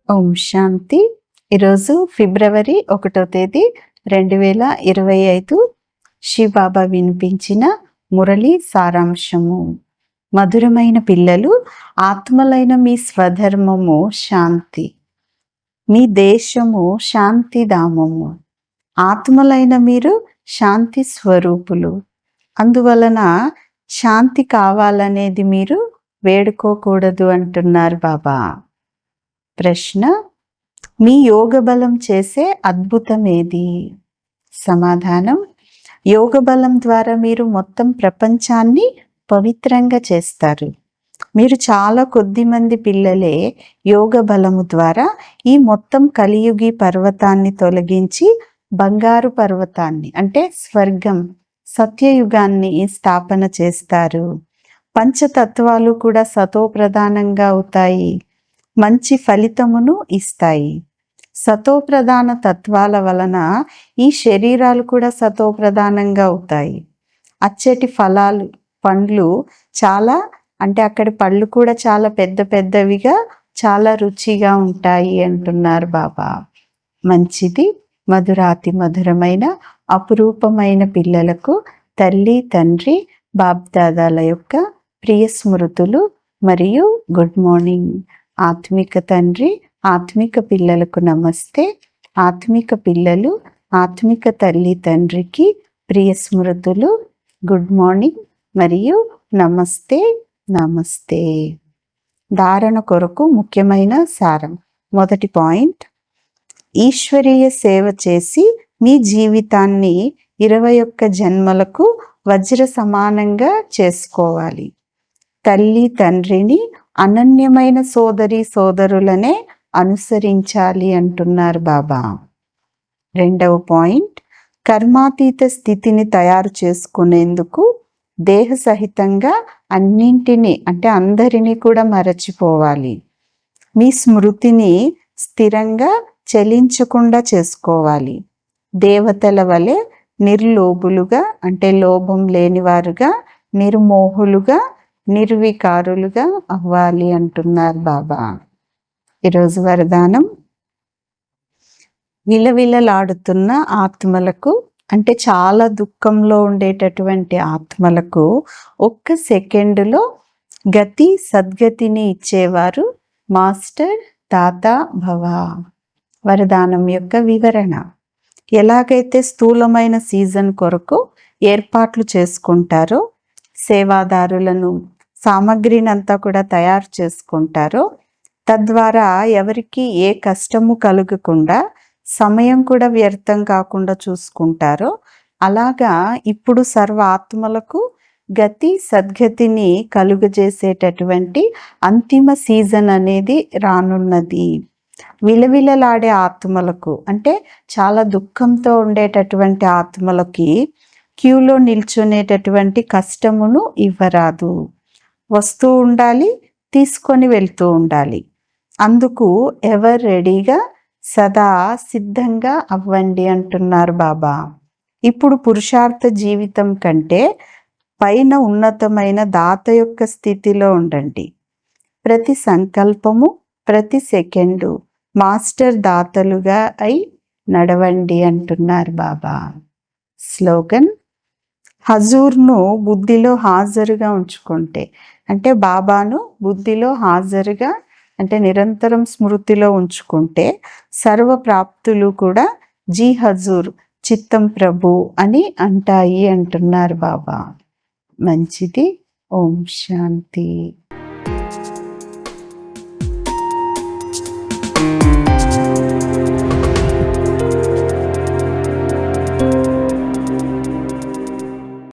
ఓం శాంతి. ఈరోజు ఫిబ్రవరి 1వ తేదీ 2025 శివబాబా వినిపించిన మురళి సారాంశము. మధురమైన పిల్లలు, ఆత్మలైన మీ స్వధర్మము శాంతి, మీ దేశము శాంతిధామము. ఆత్మలైన మీరు శాంతి స్వరూపులు. అందువలన శాంతి కావాలనేది మీరు వేడుకోకూడదు అంటున్నారు బాబా. ప్రశ్న: మీ యోగ బలం చేసే అద్భుతం ఏది? సమాధానం: యోగ బలం ద్వారా మీరు మొత్తం ప్రపంచాన్ని పవిత్రంగా చేస్తారు. మీరు చాలా కొద్ది మంది పిల్లలే యోగ బలము ద్వారా ఈ మొత్తం కలియుగి పర్వతాన్ని తొలగించి బంగారు పర్వతాన్ని అంటే స్వర్గం, సత్యయుగాన్ని స్థాపన చేస్తారు. పంచతత్వాలు కూడా సతో ప్రధానంగా అవుతాయి, మంచి ఫలితమును ఇస్తాయి. సతో ప్రధాన తత్వాల వలన ఈ శరీరాలు కూడా సతో ప్రధానంగా అవుతాయి. అచ్చటి ఫలాలు, పండ్లు చాలా అంటే అక్కడి పళ్ళు కూడా చాలా పెద్ద పెద్దవిగా చాలా రుచిగా ఉంటాయి అంటున్నారు బాబా. మంచిది. మధురాతి మధురమైన అపురూపమైన పిల్లలకు తల్లి తండ్రి బాబ్దాదాల యొక్క ప్రియ స్మృతులు మరియు గుడ్ మార్నింగ్. ఆత్మిక తండ్రి ఆత్మిక పిల్లలకు నమస్తే. ఆత్మిక పిల్లలు ఆత్మిక తల్లి తండ్రికి ప్రియ స్మృతులు, గుడ్ మార్నింగ్ మరియు నమస్తే నమస్తే. ధారణ కొరకు ముఖ్యమైన సారం. మొదటి పాయింట్: ఈశ్వరీయ సేవ చేసి మీ జీవితాన్ని 21 జన్మలకు వజ్ర సమానంగా చేసుకోవాలి. తల్లి తండ్రిని అనన్యమైన సోదరి సోదరులనే అనుసరించాలి అంటున్నారు బాబా. రెండవ పాయింట్: కర్మాతీత స్థితిని తయారు చేసుకునేందుకు దేహ సహితంగా అన్నింటినీ అంటే అందరినీ కూడా మరచిపోవాలి. మీ స్మృతిని స్థిరంగా చలించకుండా చేసుకోవాలి. దేవతల వలె నిర్లోభులుగా అంటే లోభం లేనివారుగా, నిర్మోహులుగా, నిర్వికారులుగా అవ్వాలి అంటున్నారు బాబా. ఈరోజు వరదానం: విలవిలలాడుతున్న ఆత్మలకు అంటే చాలా దుఃఖంలో ఉండేటటువంటి ఆత్మలకు 1 సెకండులో గతి సద్గతిని ఇచ్చేవారు మాస్టర్ దాతా భవ. వరదానం యొక్క వివరణ: ఎలాగైతే స్థూలమైన సీజన్ కొరకు ఏర్పాట్లు చేసుకుంటారో, సేవాదారులను సామగ్రిని అంతా కూడా తయారు చేసుకుంటారో, తద్వారా ఎవరికి ఏ కష్టము కలగకుండా సమయం కూడా వ్యర్థం కాకుండా చూసుకుంటారో, అలాగా ఇప్పుడు సర్వ ఆత్మలకు గతి సద్గతిని కలుగజేసేటటువంటి అంతిమ సీజన్ అనేది రానున్నది. విలవిలలాడే ఆత్మలకు అంటే చాలా దుఃఖంతో ఉండేటటువంటి ఆత్మలకి క్యూలో నిల్చునేటటువంటి కష్టమును ఇవ్వరాదు. వస్తూ ఉండాలి, తీసుకొని వెళ్తూ ఉండాలి. అందుకు ఎవరు రెడీగా సదా సిద్ధంగా అవ్వండి అంటున్నారు బాబా. ఇప్పుడు పురుషార్థ జీవితం కంటే పైన ఉన్నతమైన దాత యొక్క స్థితిలో ఉండండి. ప్రతి సంకల్పము, ప్రతి సెకండు మాస్టర్ దాతలుగా అయి నడవండి అంటున్నారు బాబా. స్లోగన్: హజూర్ను బుద్ధిలో హాజరుగా ఉంచుకుంటే అంటే బాబాను బుద్ధిలో హాజరుగా అంటే నిరంతరం స్మృతిలో ఉంచుకుంటే సర్వ ప్రాప్తులు కూడా జీ హజూర్ చిత్తం ప్రభు అని అంటాయి అంటున్నారు బాబా. మంచిది. ఓం శాంతి.